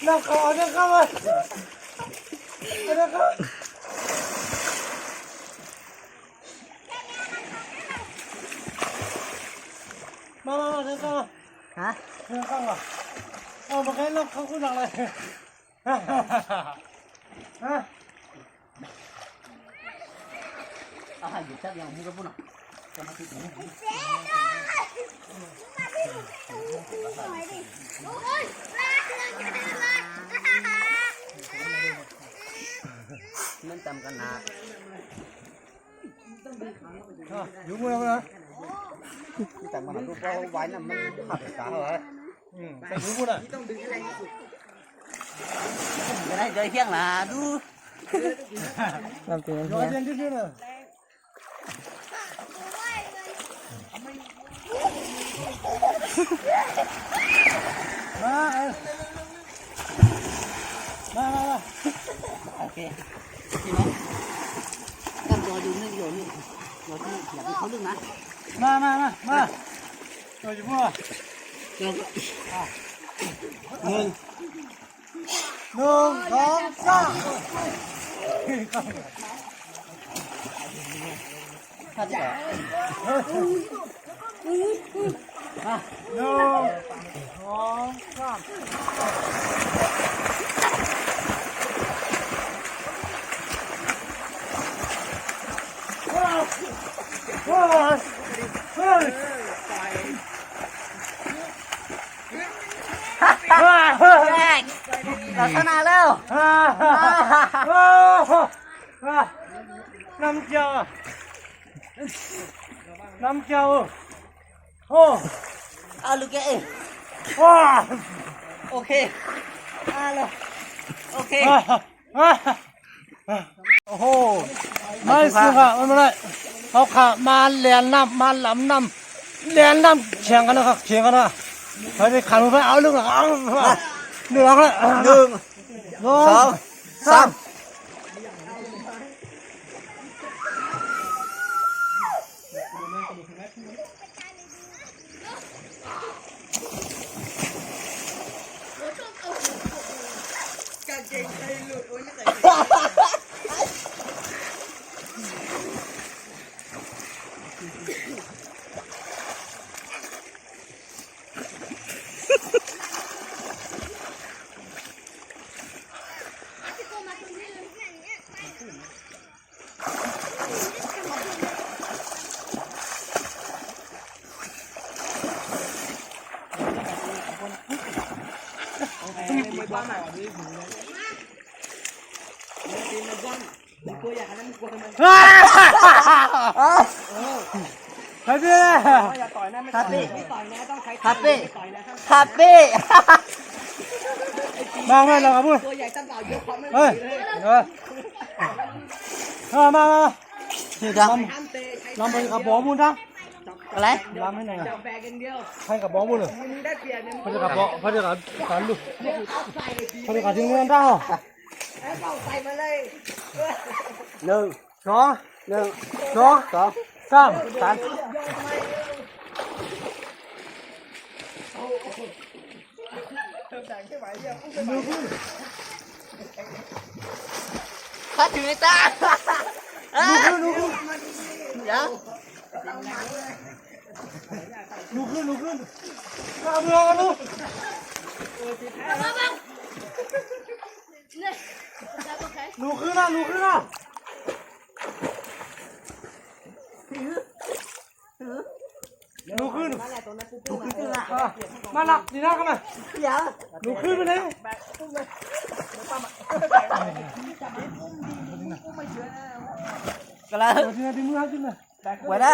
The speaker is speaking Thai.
นักข่าวนักข่าวมานักข่าวมานักข่าวฮะนักข่าวอ่ะเอามาแค่นักข่าวคุณอะไรฮะAh, kita yang muda pun. Sama tu. Mentam kena. Đúng rồi đó. Kita mana tu kau wine nak menghap sah lah. Saya đúng rồi. Cái này chơi hiang là du. Làm tiền Rồi tiền tiếp nữa. Ba. Ok. Chị nói. Cầm rồi dùng nước rồi đi. Rồi thì làm khó được mà. Ma. Rồi chúng mua. Rồi. Ngừng. Nương con sao? Thật vậy. Nương con sao? Là sao nào đâu? Năm châu. Ô. Look at it. Ok. Alo. Ok. โอ้โหไม่สิค่ะไม่เป็นไรเขาขามาเลียนน้ำมาหลำน้ำเลียนน้ำเฉียงกันนะครับเฉียงกันนะไปไปขันไปเอาเรื่องเอาเรื่องละหนึ่งสองสามไปดิคาเฟ่คาเฟ่คาเฟ่ มาไงเราครับพูดเฮ้ยมาคือจัง ลำไปกับบ่อมุนนะ อะไร ลำให้หน่อยให้กับบ่อมุนเลยเขาจะกับบ่อเขาจะกับการดูเขาจะกับถึงเงินได้หนึ่งสองสาม ข้าถือในตาลุกขึ้น เดี๋ยว ลุกขึ้นข้าเบื่อกันลูกลุกขึ้นนะมาหลับดีนะกันนะ เดี๋ยว ลุกขึ้นไปเลยกระไร เดี๋ยวมือให้ขึ้นเลย ไว้ได้